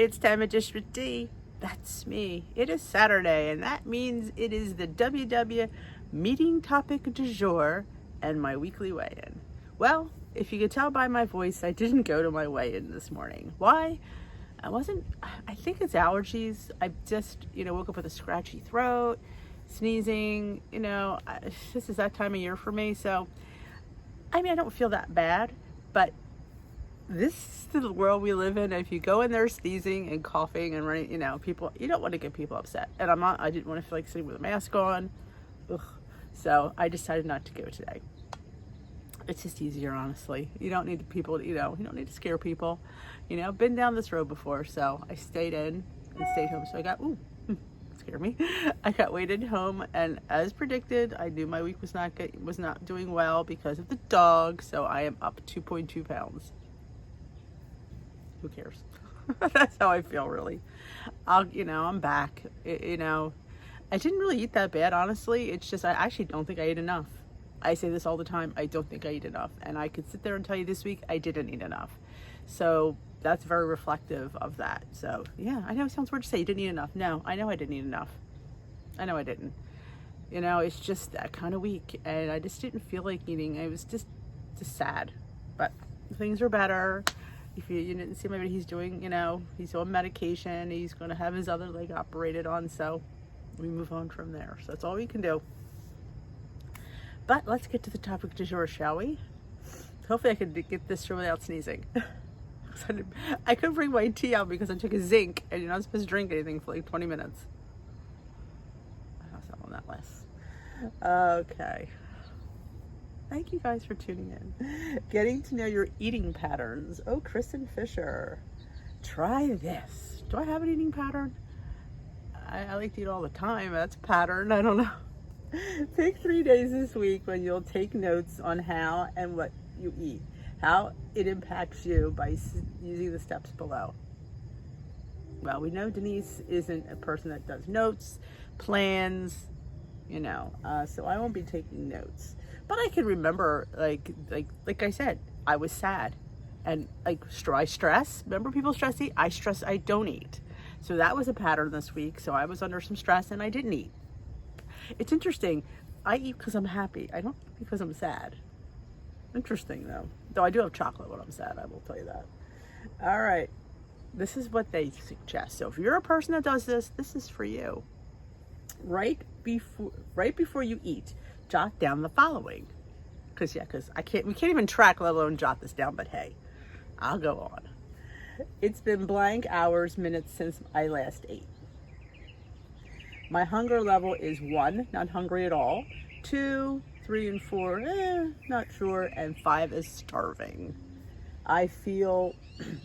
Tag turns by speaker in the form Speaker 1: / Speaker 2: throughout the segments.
Speaker 1: it's time of dish with D. That's me. It is Saturday, and that means it is the WW meeting topic du jour and my weekly weigh-in. Well, if you could tell by my voice, I didn't go to my weigh-in this morning. Why? I think it's allergies. I just, woke up with a scratchy throat, sneezing, this is that time of year for me. So, I don't feel that bad, but this is the world we live in. If you go in there sneezing and coughing and running, people, you don't want to get people upset. And I didn't want to feel like sitting with a mask on. Ugh. So I decided not to go today. It's just easier, honestly. You don't need people, you don't need to scare people. Been down this road before, so I stayed in and stayed home. So I got, scare me. I got weighted home, and as predicted, I knew my week was not doing well because of the dog. So I am up 2.2 pounds. Who cares? That's how I feel, really. I'm back. I didn't really eat that bad, honestly. It's just I actually don't think I ate enough. I say this all the time. I don't think I eat enough, and I could sit there and tell you this week I didn't eat enough. So that's very reflective of that. So yeah, I know it sounds weird to say you didn't eat enough. No, I know I didn't eat enough. I know I didn't. It's just that kind of week, and I just didn't feel like eating. I was just sad, but things are better. If you didn't see maybe he's doing, he's on medication. He's going to have his other leg operated on. So we move on from there. So that's all we can do. But let's get to the topic du jour, shall we? Hopefully I can get this through without sneezing. I couldn't bring my tea out because I took a zinc, and you're not supposed to drink anything for like 20 minutes. How's that on that list? Okay. Thank you guys for tuning in. Getting to know your eating patterns. Oh, Kristen Fisher. Try this. Do I have an eating pattern? I like to eat all the time. That's a pattern. I don't know. Take 3 days this week when you'll take notes on how and what you eat. How it impacts you by using the steps below. Well, we know Denise isn't a person that does notes, plans, so I won't be taking notes. But I can remember, like I said, I was sad, and I stress. Remember, people stress eat. I stress. I don't eat. So that was a pattern this week. So I was under some stress, and I didn't eat. It's interesting. I eat because I'm happy. I don't eat because I'm sad. Interesting though. Though I do have chocolate when I'm sad. I will tell you that. All right. This is what they suggest. So if you're a person that does this, this is for you. Right before you eat, jot down the following. Because we can't even track, let alone jot this down, but hey, I'll go on. It's been blank hours, minutes since I last ate. My hunger level is 1, not hungry at all. 2, 3, and 4, not sure. And 5 is starving. I feel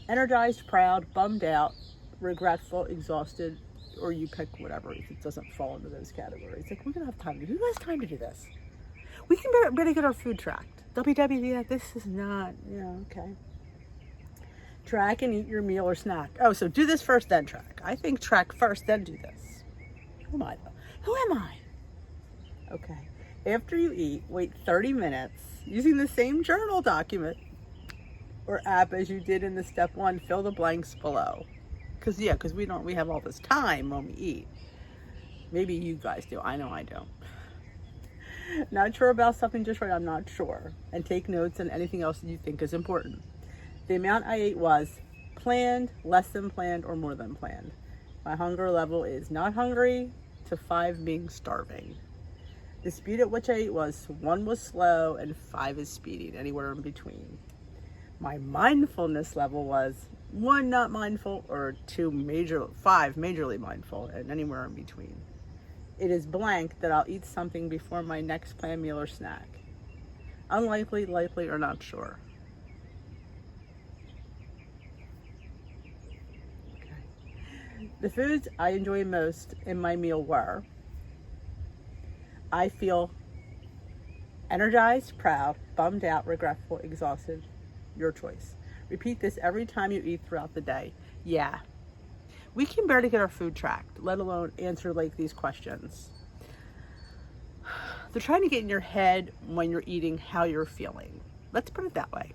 Speaker 1: energized, proud, bummed out, regretful, exhausted, or you pick whatever if it doesn't fall into those categories. Like, we don't have time. Who has time to do this? We can better get our food tracked. WW, this is not, okay. Track and eat your meal or snack. Oh, so do this first, then track. I think track first, then do this. Who am I, though? Who am I? Okay. After you eat, wait 30 minutes using the same journal document or app as you did in the step 1. Fill the blanks below. Because we have all this time when we eat. Maybe you guys do. I know I don't. Not sure about something just right. I'm not sure. And take notes on anything else that you think is important. The amount I ate was planned, less than planned, or more than planned. My hunger level is not hungry to 5 being starving. The speed at which I ate was 1 was slow and 5 is speeding, anywhere in between. My mindfulness level was 1 not mindful or 5 majorly mindful, and anywhere in between. It is blank that I'll eat something before my next planned meal or snack. Unlikely, likely, or not sure. Okay. The foods I enjoy most in my meal were: I feel energized, proud, bummed out, regretful, exhausted. Your choice. Repeat this every time you eat throughout the day. Yeah. We can barely get our food tracked, let alone answer these questions. They're trying to get in your head when you're eating how you're feeling. Let's put it that way.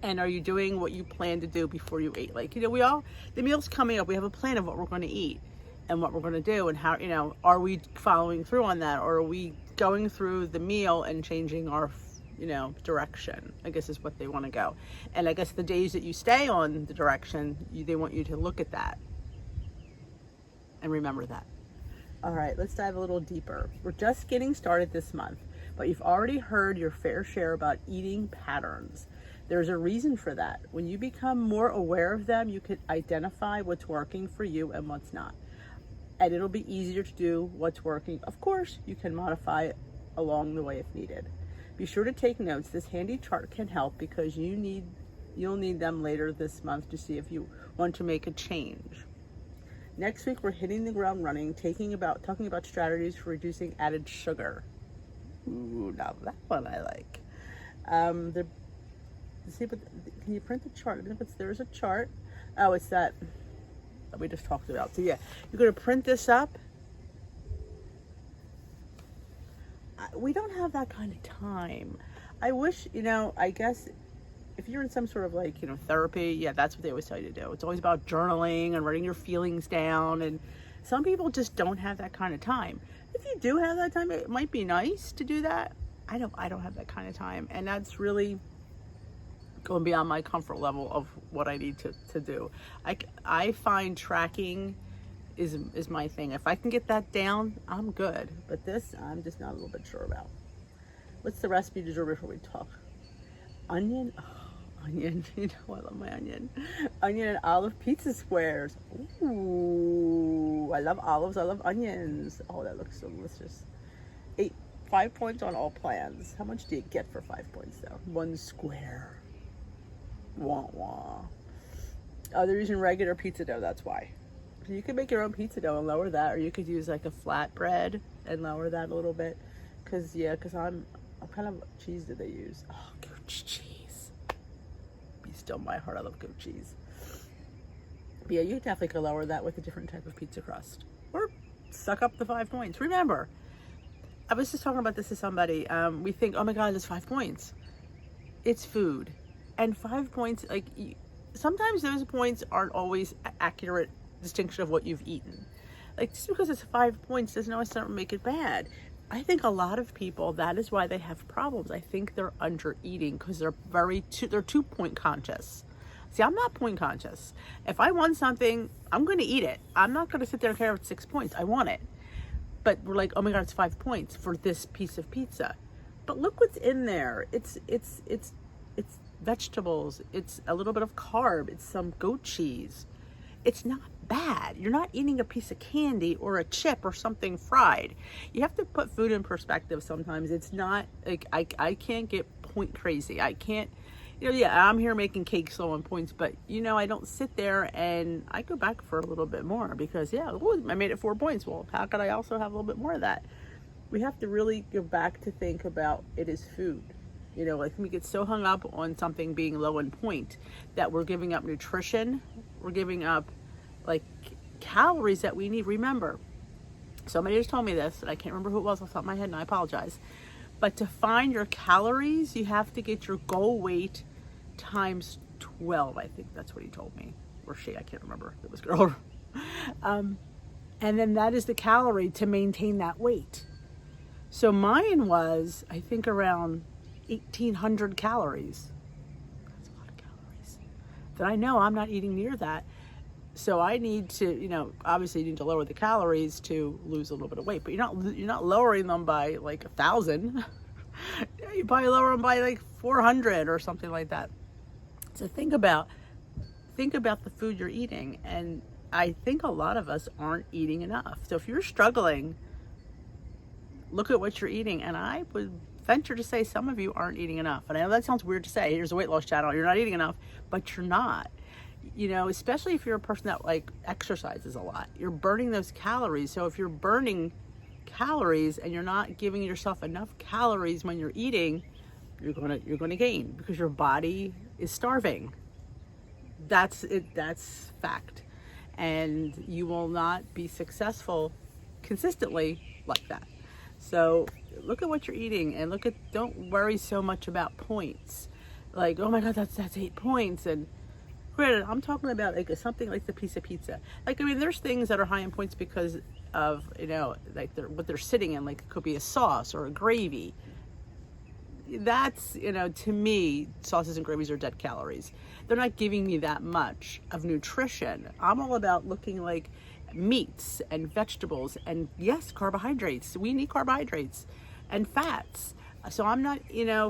Speaker 1: And are you doing what you plan to do before you eat? Like, the meal's coming up. We have a plan of what we're going to eat and what we're going to do, and how, are we following through on that? Or are we going through the meal and changing our, direction, I guess is what they want to go. And I guess the days that you stay on the direction, they want you to look at that and remember that. All right, let's dive a little deeper. We're just getting started this month, but you've already heard your fair share about eating patterns. There's a reason for that. When you become more aware of them, you can identify what's working for you and what's not. And it'll be easier to do what's working. Of course, you can modify it along the way if needed. Be sure to take notes. This handy chart can help because you'll need them later this month to see if you want to make a change. Next week, we're hitting the ground running, talking about strategies for reducing added sugar. Ooh, now that one I like. Can you print the chart? There's a chart. Oh, it's that we just talked about. So yeah, you're going to print this up. We don't have that kind of time. I wish, I guess if you're in some sort of therapy, yeah, that's what they always tell you to do. It's always about journaling and writing your feelings down. And some people just don't have that kind of time. If you do have that time, it might be nice to do that. I don't have that kind of time. And that's really going beyond my comfort level of what I need to do. I find tracking is my thing. If I can get that down, I'm good. But this, I'm just not a little bit sure about. What's the recipe du jour before we talk? Onion. Oh, onion. I love my onion. Onion and olive pizza squares. Ooh, I love olives. I love onions. Oh, that looks so delicious. 5 points on all plans. How much do you get for 5 points though? 1 square. Wah wah. Oh, they're using regular pizza dough. That's why. So you could make your own pizza dough and lower that, or you could use like a flatbread and lower that a little bit. Cause I'm kind of, cheese did they use? Oh, goat cheese. Be still my heart. I love goat cheese. But yeah, you definitely could lower that with a different type of pizza crust, or suck up the 5 points. Remember, I was just talking about this to somebody. We think, oh my God, it's 5 points. It's food, and 5 points. Sometimes those points aren't always accurate distinction of what you've eaten. Just because it's 5 points doesn't always make it bad. I think a lot of people, that is why they have problems. I think they're under eating because they're 2 point conscious. See, I'm not point conscious. If I want something, I'm going to eat it. I'm not going to sit there and care if it's 6 points. I want it. But we're like, oh my God, it's 5 points for this piece of pizza. But look what's in there. It's vegetables. It's a little bit of carb. It's some goat cheese. It's not bad. You're not eating a piece of candy or a chip or something fried. You have to put food in perspective sometimes. It's not like I can't get point crazy. I can't, yeah, I'm here making cakes low on points, but I don't sit there and I go back for a little bit more because I made it 4 points. Well, how could I also have a little bit more of that? We have to really go back to think about it as food. We get so hung up on something being low in point that we're giving up nutrition. We're giving up calories that we need. Remember, somebody just told me this, and I can't remember who it was off the top of my head, and I apologize. But to find your calories, you have to get your goal weight times 12. I think that's what he told me, or she. I can't remember. It was a girl. And then that is the calorie to maintain that weight. So mine was, I think, around 1,800 calories. That's a lot of calories. Then I know I'm not eating near that. So I need to, obviously you need to lower the calories to lose a little bit of weight, but you're not lowering them by 1,000. You probably lower them by 400 or something like that. So think about the food you're eating, and I think a lot of us aren't eating enough. So if you're struggling, look at what you're eating, and I would venture to say some of you aren't eating enough. And I know that sounds weird to say. Here's a weight loss channel. You're not eating enough, but you're not. Especially if you're a person that exercises a lot, you're burning those calories. So if you're burning calories and you're not giving yourself enough calories when you're eating, you're gonna gain because your body is starving. That's it. That's fact. And you will not be successful consistently like that. So look at what you're eating and don't worry so much about points. like, oh my God, that's 8 points. And granted, I'm talking about like something like the piece of pizza. Like, I mean, there's things that are high in points because of, like what they're sitting in. Like, it could be a sauce or a gravy. That's, to me, sauces and gravies are dead calories. They're not giving me that much of nutrition. I'm all about looking like meats and vegetables and, yes, carbohydrates. We need carbohydrates and fats. So I'm not,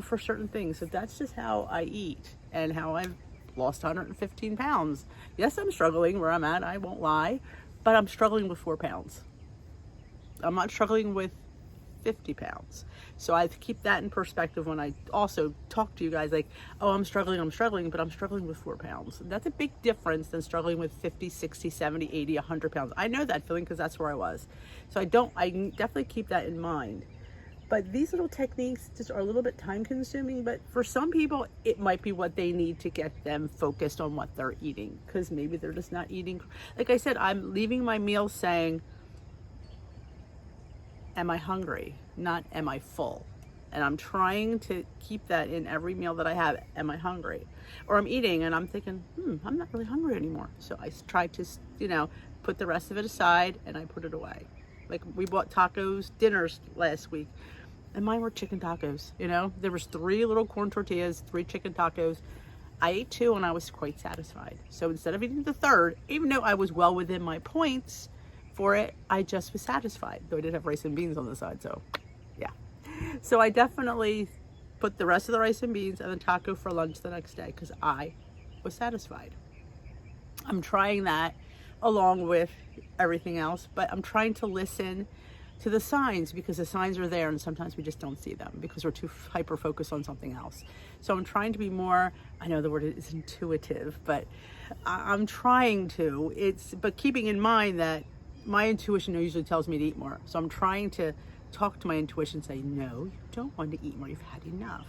Speaker 1: for certain things. So that's just how I eat and how I've lost 115 pounds. Yes, I'm struggling where I'm at, I won't lie, but I'm struggling with 4 pounds. I'm not struggling with 50 pounds. So I have to keep that in perspective when I also talk to you guys like, oh, I'm struggling, but I'm struggling with 4 pounds. That's a big difference than struggling with 50, 60, 70, 80, 100 pounds. I know that feeling because that's where I was. So I definitely keep that in mind. But these little techniques just are a little bit time consuming, but for some people, it might be what they need to get them focused on what they're eating, because maybe they're just not eating. Like I said, I'm leaving my meal saying, am I hungry? Not am I full? And I'm trying to keep that in every meal that I have. Am I hungry? Or I'm eating and I'm thinking, I'm not really hungry anymore. So I try to, put the rest of it aside and I put it away. Like, we bought tacos dinners last week and mine were chicken tacos. There was 3 little corn tortillas, 3 chicken tacos. I ate 2 and I was quite satisfied. So instead of eating the third, even though I was well within my points for it, I just was satisfied. Though I did have rice and beans on the side, so yeah. So I definitely put the rest of the rice and beans and the taco for lunch the next day because I was satisfied. I'm trying that along with everything else, but I'm trying to listen to the signs because the signs are there and sometimes we just don't see them because we're too hyper focused on something else. So I'm trying to be more, I know the word is intuitive, but I'm trying to, but keeping in mind that my intuition usually tells me to eat more. So I'm trying to talk to my intuition and say, no, you don't want to eat more. You've had enough.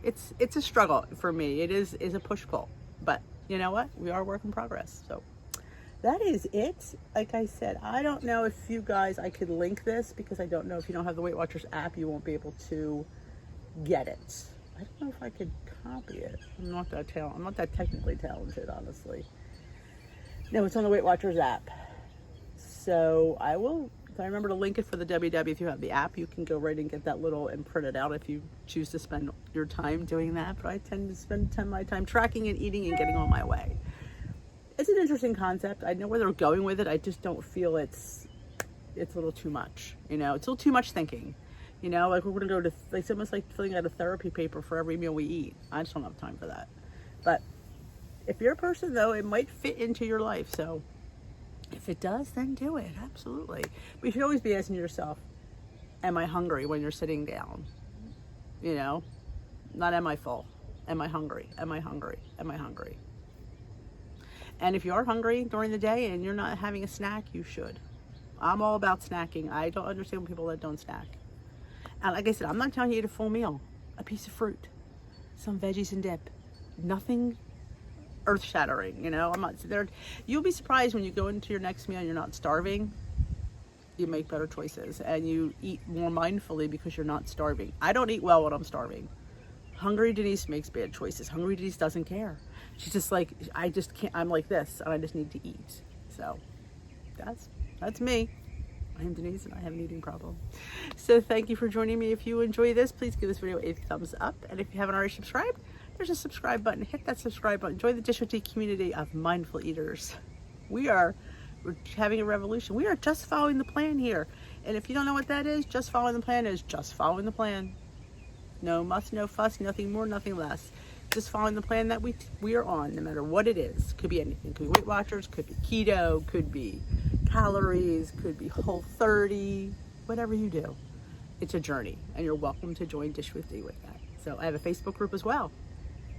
Speaker 1: It's a struggle for me. It is a push-pull. But you know what? We are a work in progress. So that is it. Like I said, I don't know if you guys, I could link this because I don't know if you don't have the Weight Watchers app, you won't be able to get it. I don't know if I could copy it. I'm not that technically talented, honestly. No, it's on the Weight Watchers app. So if I remember to link it for the WW, if you have the app, you can go right and get that little and print it out if you choose to spend your time doing that. But I tend to spend my time tracking and eating and getting on my way. It's an interesting concept. I know where they're going with it. I just don't feel it's a little too much. It's a little too much thinking. Like we're going to go to, it's almost like filling out a therapy paper for every meal we eat. I just don't have time for that. But if you're a person, though, it might fit into your life. So if it does, then do it. Absolutely. But you should always be asking yourself, am I hungry when you're sitting down? Not am I full? Am I hungry? Am I hungry? Am I hungry? And if you are hungry during the day and you're not having a snack, you should. I'm all about snacking. I don't understand people that don't snack. And like I said, I'm not telling you to eat a full meal. A piece of fruit, some veggies and dip. Nothing earth-shattering, I'm not there. You'll be surprised when you go into your next meal and you're not starving. You make better choices and you eat more mindfully because you're not starving. I don't eat well when I'm starving. Hungry Denise makes bad choices. Hungry Denise doesn't care. She's just like, I just can't, I'm like this and I just need to eat. So that's me. I am Denise and I have an eating problem. So thank you for joining me. If you enjoy this, please give this video a thumbs up. And if you haven't already subscribed, there's a subscribe button. Hit that subscribe button. Join the Dish with Tea community of mindful eaters. We're having a revolution. We are just following the plan here. And if you don't know what that is, just following the plan is just following the plan. No muss, no fuss, nothing more, nothing less. Just following the plan that we are on, no matter what it is. Could be anything. Could be Weight Watchers, could be keto, could be calories, could be Whole30, whatever you do. It's a journey, and you're welcome to join Dish with Tea with that. So I have a Facebook group as well.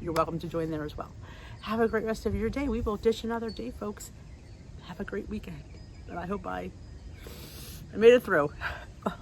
Speaker 1: You're welcome to join there as well. Have a great rest of your day. We will dish another day, folks. Have a great weekend. And I hope I made it through. Bye.